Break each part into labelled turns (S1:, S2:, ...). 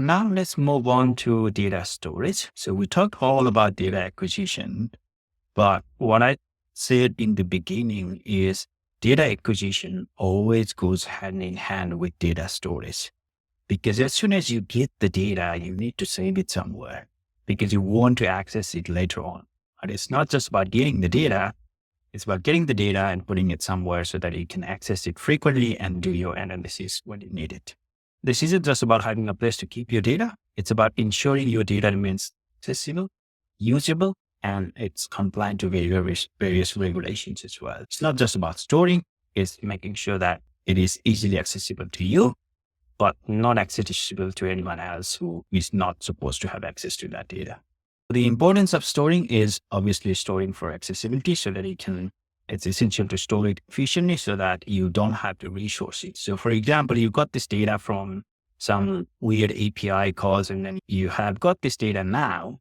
S1: Now let's move on to data storage. So we talked all about data acquisition, but what I said in the beginning is data acquisition always goes hand in hand with data storage. Because as soon as you get the data, you need to save it somewhere because you want to access it later on. And it's not just about getting the data, it's about getting the data and putting it somewhere so that you can access it frequently and do your analysis when you need it. This isn't just about having a place to keep your data. It's about ensuring your data remains accessible, usable, and it's compliant to various regulations as well. It's not just about storing, it's making sure that it is easily accessible to you, but not accessible to anyone else who is not supposed to have access to that data. The importance of storing is obviously storing for accessibility so that it's essential to store it efficiently so that you don't have to resource it. So for example, you got this data from some weird API calls and then you have got this data now,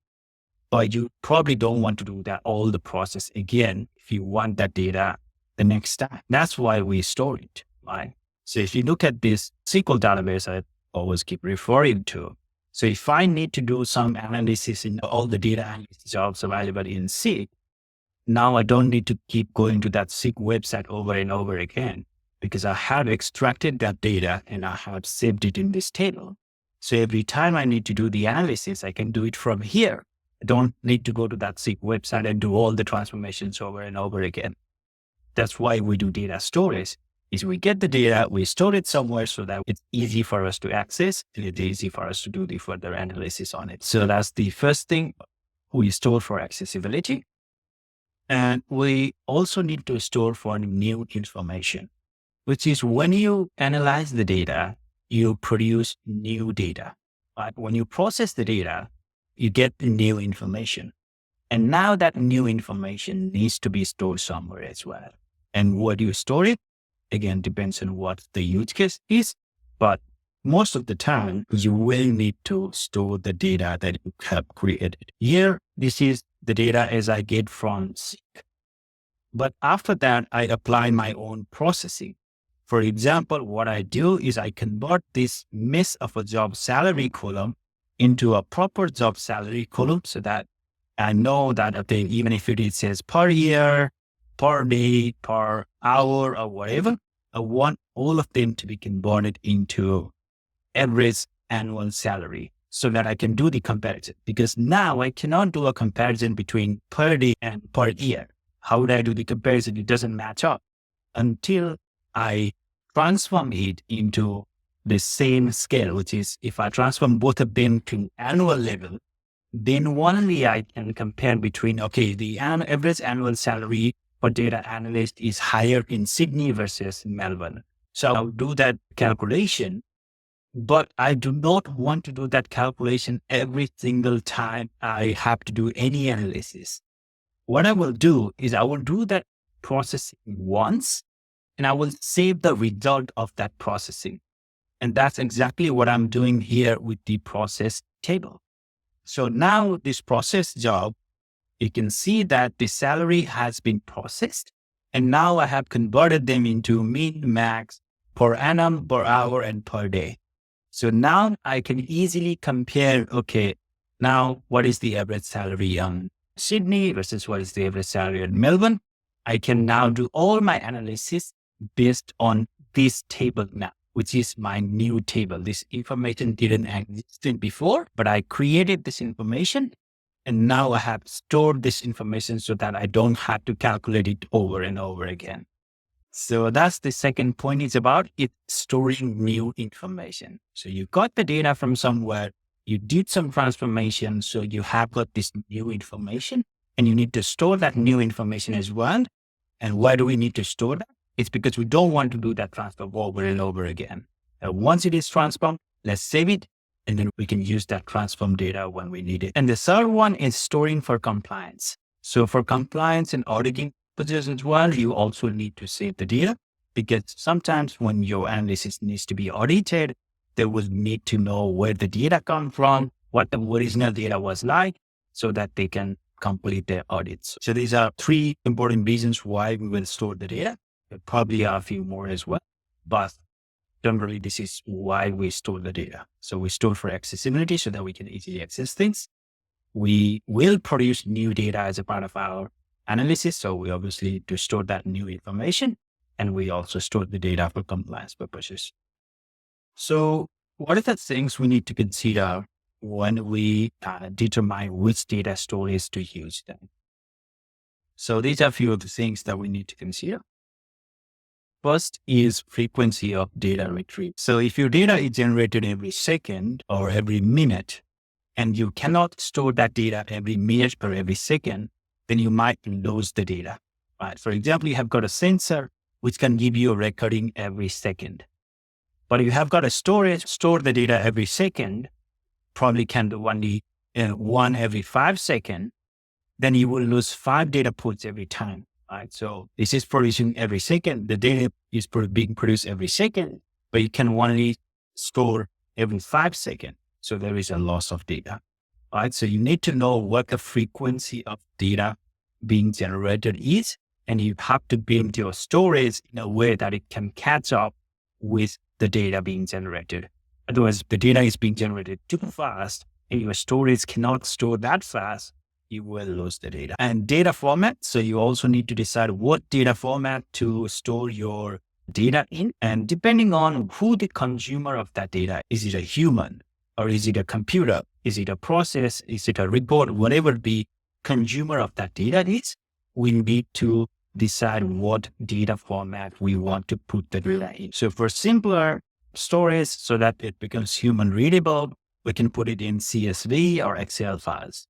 S1: but you probably don't want to do that all the process again if you want that data the next time. That's why we store it, right? So if you look at this SQL database I always keep referring to, so if I need to do some analysis in all the data analysis jobs available in SQL, now I don't need to keep going to that SQL website over and over again because I have extracted that data and I have saved it in this table. So every time I need to do the analysis, I can do it from here. I don't need to go to that SQL website and do all the transformations over and over again. That's why we do data storage. Is we get the data, we store it somewhere so that it's easy for us to access and it's easy for us to do the further analysis on it. So that's the first thing we store for accessibility. And we also need to store for new information, which is when you analyze the data, you produce new data. But when you process the data, you get new information. And now that new information needs to be stored somewhere as well. And where do you store it? Again, depends on what the use case is, but most of the time you will need to store the data that you have created. Here, this is the data as I get from SQL. But after that, I apply my own processing. For example, what I do is I convert this mess of a job salary column into a proper job salary column so that I know that even if it says per year, per day, per hour, or whatever, I want all of them to be converted into average annual salary so that I can do the comparison. Because now I cannot do a comparison between per day and per year. How would I do the comparison? It doesn't match up until I transform it into the same scale, which is if I transform both of them to annual level, then only I can compare between, the average annual salary for data analyst is higher in Sydney versus Melbourne. So I'll do that calculation, but I do not want to do that calculation every single time I have to do any analysis. What I will do is I will do that processing once and I will save the result of that processing. And that's exactly what I'm doing here with the process table. So now this process job, you can see that the salary has been processed. And now I have converted them into mean, max, per annum, per hour, and per day. So now I can easily compare, now what is the average salary on Sydney versus what is the average salary in Melbourne? I can now do all my analysis based on this table now, which is my new table. This information didn't exist before, but I created this information. And now I have stored this information so that I don't have to calculate it over and over again. So that's the second point. It's about storing new information. So you got the data from somewhere, you did some transformation. So you have got this new information and you need to store that new information as well. And why do we need to store that? It's because we don't want to do that transform over and over again. Once it is transformed, let's save it. And then we can use that transform data when we need it. And the third one is storing for compliance. So for compliance and auditing purposes as well, you also need to save the data because sometimes when your analysis needs to be audited, they will need to know where the data come from, what the original data was like, so that they can complete their audits. So these are three important reasons why we will store the data. There probably are a few more as well, but generally this is why we store the data. So we store for accessibility so that we can easily access things. We will produce new data as a part of our analysis. So we obviously need to store that new information, and we also store the data for compliance purposes. So what are the things we need to consider when we determine which data storage to use then? So these are a few of the things that we need to consider. First is frequency of data retrieve. So if your data is generated every second or every minute, and you cannot store that data every minute or every second, then you might lose the data. Right? For example, you have got a sensor which can give you a recording every second. But if you have got a storage, store the data every second, probably can do only one every 5 seconds, then you will lose 5 data points every time. Right? So this is producing every second. The data is being produced every second, but you can only store every 5 seconds. So there is a loss of data. Right? So you need to know what the frequency of data being generated is, and you have to build your storage in a way that it can catch up with the data being generated. Otherwise, if the data is being generated too fast and your storage cannot store that fast, you will lose the data. And data format. So you also need to decide what data format to store your data in. And depending on who the consumer of that data is, it a human or is it a computer? Is it a process? Is it a report? Whatever the consumer of that data is, we need to decide what data format we want to put the data in. So for simpler storage, so that it becomes human readable, we can put it in CSV or Excel files.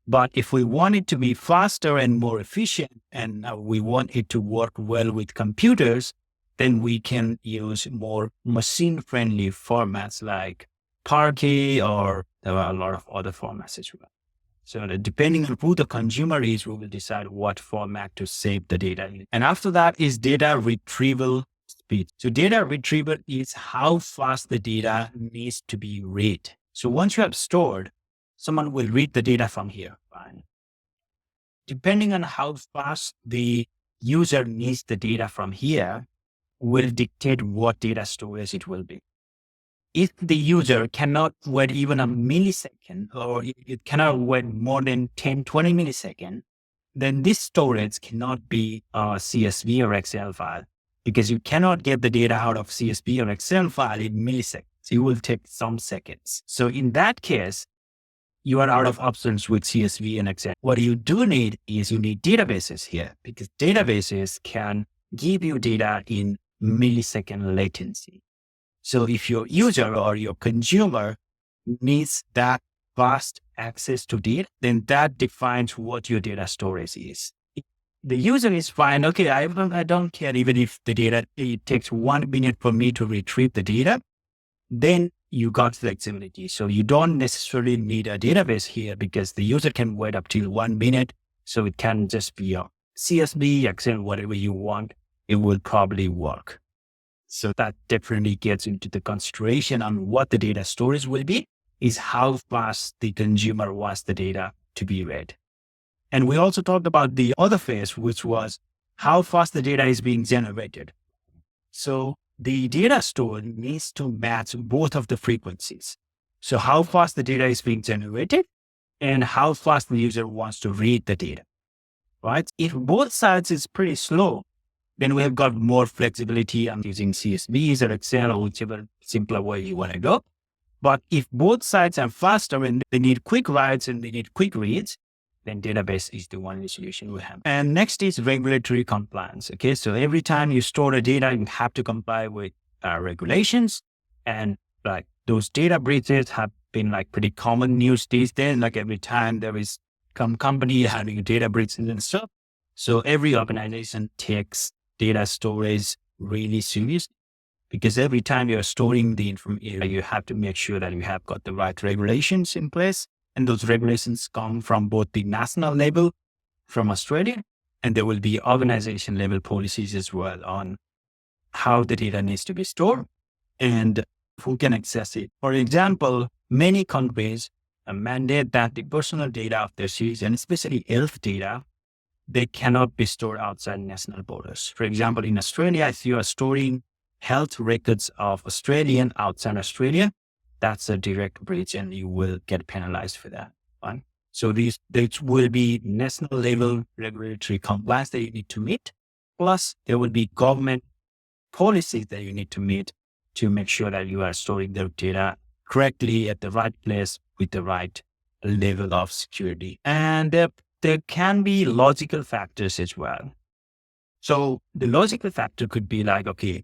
S1: But if we want it to be faster and more efficient, and we want it to work well with computers, then we can use more machine-friendly formats like Parquet, or there are a lot of other formats as well. So depending on who the consumer is, we will decide what format to save the data in. And after that is data retrieval speed. So data retrieval is how fast the data needs to be read. So once you have stored, someone will read the data from here. Fine. Depending on how fast the user needs the data from here will dictate what data storage it will be. If the user cannot wait even a millisecond, or it cannot wait more than 10, 20 milliseconds, then this storage cannot be a CSV or Excel file, because you cannot get the data out of CSV or Excel file in milliseconds. It will take some seconds. So in that case, you are out of options with CSV and Excel. What you do need is you need databases here, because databases can give you data in millisecond latency. So if your user or your consumer needs that fast access to data, then that defines what your data storage is. If the user is fine. Okay, I don't care even if the data, it takes 1 minute for me to retrieve the data, then you got flexibility. So you don't necessarily need a database here, because the user can wait up till 1 minute. So it can just be a CSV, Excel, whatever you want. It will probably work. So that definitely gets into the consideration on what the data storage will be, is how fast the consumer wants the data to be read. And we also talked about the other phase, which was how fast the data is being generated. So the data store needs to match both of the frequencies. So how fast the data is being generated and how fast the user wants to read the data, right? If both sides is pretty slow, then we have got more flexibility on using CSVs or Excel or whichever simpler way you want to go. But if both sides are faster and they need quick writes and they need quick reads, then database is the only solution we have. And next is regulatory compliance. Okay, so every time you store the data, you have to comply with regulations. And like those data breaches have been like pretty common news these days. Like every time there is some company having a data breach and stuff. So every organization takes data storage really serious, because every time you're storing the information, you have to make sure that you have got the right regulations in place. And those regulations come from both the national level from Australia, and there will be organization level policies as well on how the data needs to be stored and who can access it. For example, many countries mandate that the personal data of their citizens, and especially health data, they cannot be stored outside national borders. For example, in Australia, if you are storing health records of Australian outside Australia, that's a direct breach and you will get penalized for that. Right? So these will be national level regulatory compliance that you need to meet. Plus, there will be government policies that you need to meet to make sure that you are storing the data correctly at the right place with the right level of security. And there can be logical factors as well. So the logical factor could be like, okay,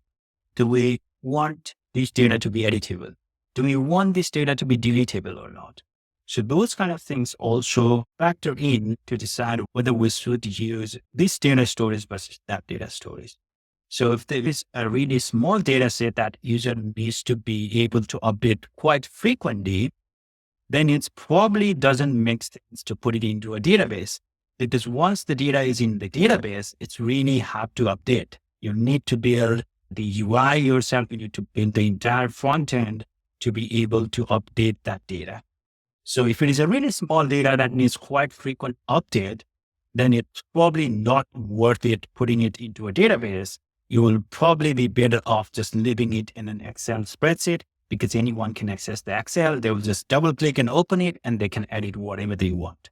S1: do we want this data to be editable? Do we want this data to be deletable or not? So those kind of things also factor in to decide whether we should use this data storage versus that data storage. So if there is a really small data set that user needs to be able to update quite frequently, then it probably doesn't make sense to put it into a database, because once the data is in the database, it's really hard to update. You need to build the UI yourself. You need to build the entire front end to be able to update that data. So if it is a really small data that needs quite frequent update, then it's probably not worth it putting it into a database. You will probably be better off just leaving it in an Excel spreadsheet, because anyone can access the Excel. They will just double click and open it and they can edit whatever they want.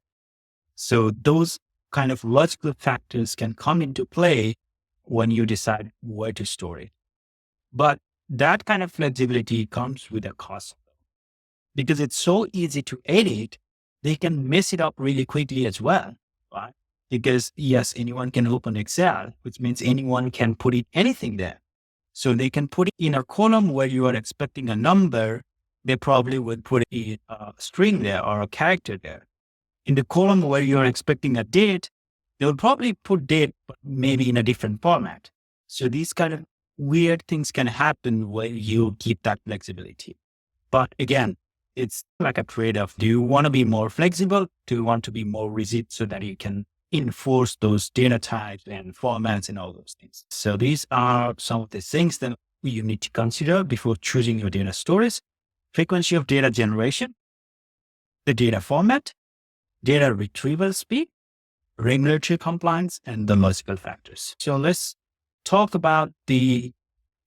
S1: So those kind of logical factors can come into play when you decide where to store it. But that kind of flexibility comes with a cost. Because it's so easy to edit, they can mess it up really quickly as well, right? Because yes, anyone can open Excel, which means anyone can put in anything there. So they can put it in a column where you are expecting a number. They probably would put a string there or a character there. In the column where you're expecting a date, they'll probably put date, but maybe in a different format. So these kind of weird things can happen when you keep that flexibility. But again, it's like a trade-off. Do you want to be more flexible? Do you want to be more rigid so that you can enforce those data types and formats and all those things? So these are some of the things that you need to consider before choosing your data storage: frequency of data generation, the data format, data retrieval speed, regulatory compliance, and the logical factors. So let's talk about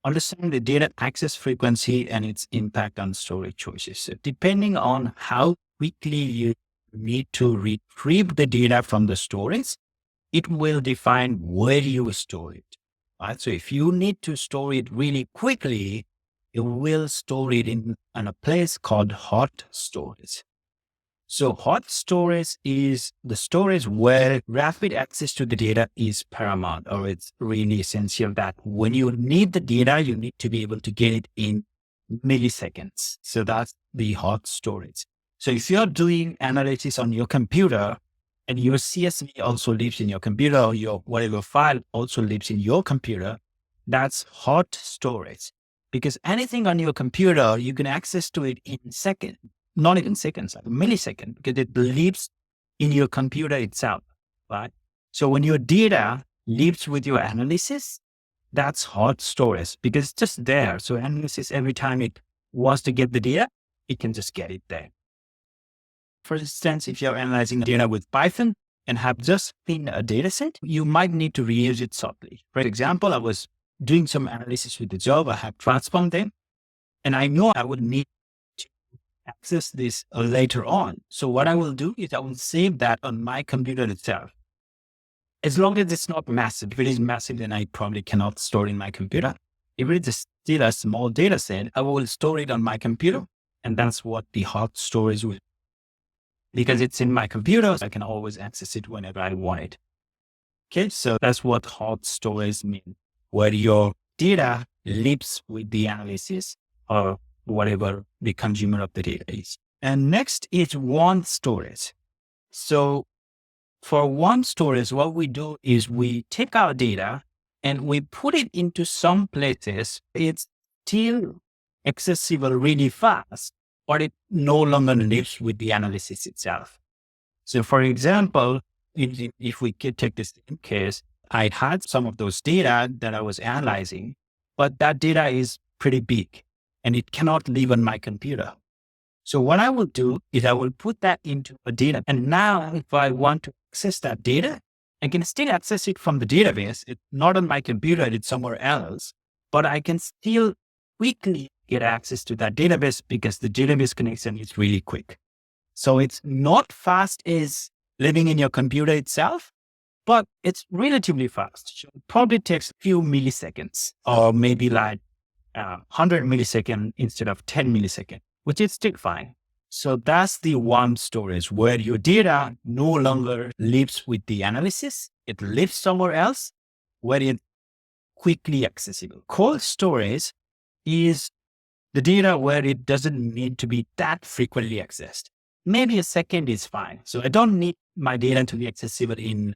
S1: understanding the data access frequency and its impact on storage choices. So depending on how quickly you need to retrieve the data from the storage, it will define where you store it. Right? So if you need to store it really quickly, you will store it in a place called hot storage. So hot storage is the storage where rapid access to the data is paramount, or it's really essential that when you need the data, you need to be able to get it in milliseconds. So that's the hot storage. So if you're doing analysis on your computer and your CSV also lives in your computer, or your whatever file also lives in your computer, that's hot storage. Because anything on your computer, you can access to it in seconds. Not even seconds, like a millisecond, because it lives in your computer itself, right? So when your data lives with your analysis, that's hot storage because it's just there. So analysis, every time it wants to get the data, it can just get it there. For instance, if you're analyzing data with Python and have just been a data set, you might need to reuse it shortly. For example, I was doing some analysis with the job. I have transformed them, and I know I would need access this later on. So what I will do is I will save that on my computer itself. As long as it's not massive. If it is massive, then I probably cannot store it in my computer. If it is still a small data set, I will store it on my computer. And that's what the hot storage will. Because it's in my computer, so I can always access it whenever I want it. Okay, so that's what hot storage means, where your data lives with the analysis or whatever the consumer of the data is. And next is warm storage. So for warm storage, what we do is we take our data and we put it into some places. It's still accessible really fast, but it no longer lives with the analysis itself. So for example, if we could take this case, I had some of those data that I was analyzing, but that data is pretty big and it cannot live on my computer. So what I will do is I will put that into a data. And now if I want to access that data, I can still access it from the database. It's not on my computer, it's somewhere else, but I can still quickly get access to that database because the database connection is really quick. So it's not fast as living in your computer itself, but it's relatively fast. So it probably takes a few milliseconds or maybe like 100 milliseconds instead of 10 milliseconds, which is still fine. So that's the warm storage where your data no longer lives with the analysis. It lives somewhere else where it's quickly accessible. Cold storage is the data where it doesn't need to be that frequently accessed. Maybe a second is fine. So I don't need my data to be accessible in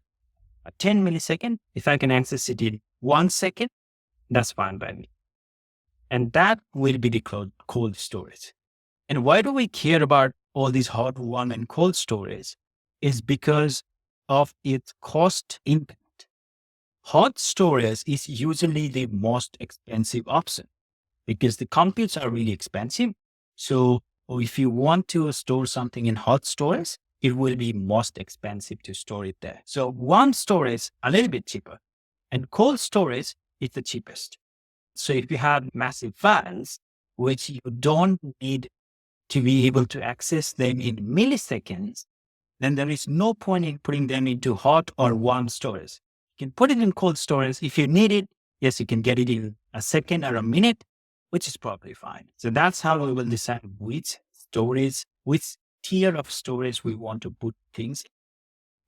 S1: 10 milliseconds. If I can access it in 1 second, that's fine by me. And that will be the cold storage. And why do we care about all these hot, warm, and cold storage? Is because of its cost impact. Hot storage is usually the most expensive option because the computes are really expensive. So if you want to store something in hot storage, it will be most expensive to store it there. So warm storage, a little bit cheaper, and cold storage is the cheapest. So if you have massive files, which you don't need to be able to access them in milliseconds, then there is no point in putting them into hot or warm storage. You can put it in cold storage. If you need it, yes, you can get it in a second or a minute, which is probably fine. So that's how we will decide which tier of storage we want to put things.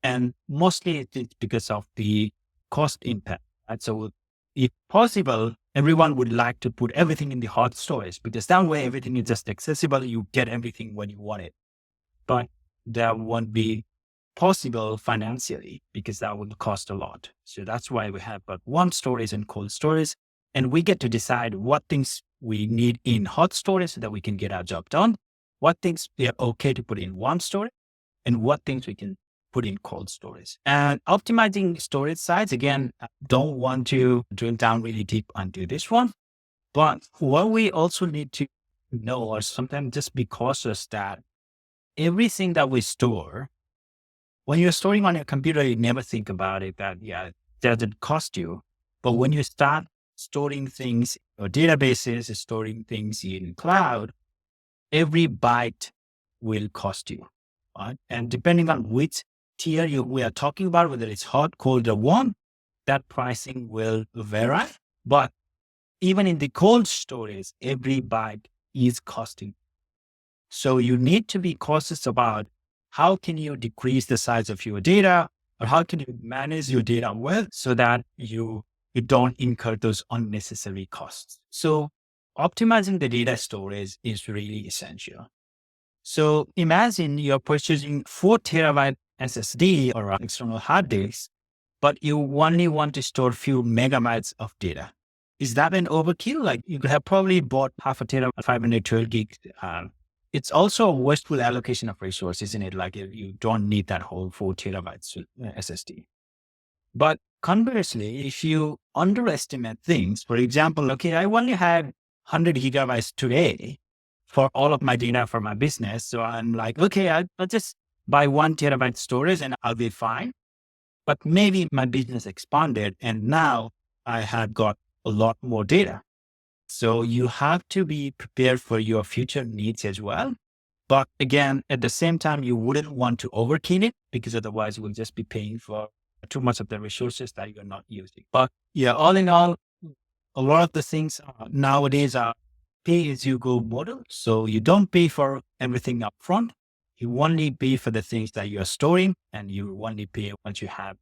S1: And mostly it's because of the cost impact. Right? So if possible, everyone would like to put everything in the hot storage because that way everything is just accessible. You get everything when you want it. But that won't be possible financially because that would cost a lot. So that's why we have but warm storage and cold storage. And we get to decide what things we need in hot storage so that we can get our job done, what things we are okay to put in warm storage, and what things we can put in cold storage. And optimizing storage size, again, I don't want to drill down really deep onto this one, but what we also need to know or sometimes just be cautious that everything that we store, when you're storing on your computer, you never think about it that, yeah, does it cost you? But when you start storing things or databases, storing things in cloud, every byte will cost you. Right? And depending on which tier we are talking about, whether it's hot, cold, or warm, that pricing will vary. But even in the cold storage, every byte is costing. So you need to be cautious about how can you decrease the size of your data or how can you manage your data well so that you don't incur those unnecessary costs. So optimizing the data storage is really essential. So imagine you're purchasing 4 terabyte SSD or external hard disk, but you only want to store a few megabytes of data. Is that an overkill? Like you could have probably bought half a terabyte, 512 gigs. It's also a wasteful allocation of resources, isn't it? Like you don't need that whole 4 terabytes SSD. But conversely, if you underestimate things, for example, okay, I only have 100 gigabytes today for all of my data for my business. So I'm like, okay, I'll just buy 1 terabyte storage and I'll be fine. But maybe my business expanded and now I have got a lot more data. So you have to be prepared for your future needs as well. But again, at the same time, you wouldn't want to overkill it because otherwise you will just be paying for too much of the resources that you're not using. But yeah, all in all, a lot of the things nowadays are pay-as-you-go model. So you don't pay for everything up front. You only pay for the things that you're storing and you only pay once you have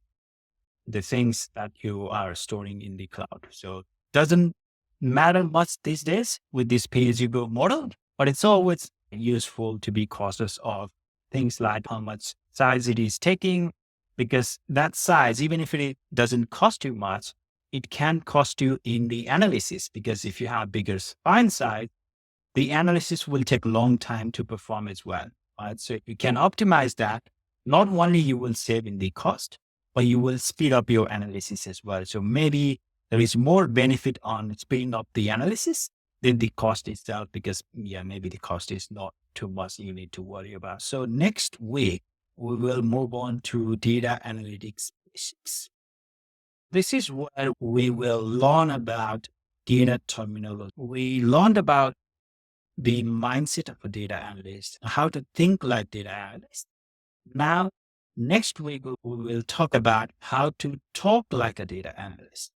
S1: the things that you are storing in the cloud. So it doesn't matter much these days with this pay-as-you-go model, but it's always useful to be cautious of things like how much size it is taking, because that size, even if it doesn't cost you much, it can cost you in the analysis, because if you have bigger file size, the analysis will take a long time to perform as well. Right? So if you can optimize that, not only you will save in the cost, but you will speed up your analysis as well. So maybe there is more benefit on speeding up the analysis than the cost itself, because maybe the cost is not too much you need to worry about. So next week, we will move on to data analytics basics. This is where we will learn about data terminology. We learned about the mindset of a data analyst, how to think like data analyst. Now, next week, we will talk about how to talk like a data analyst.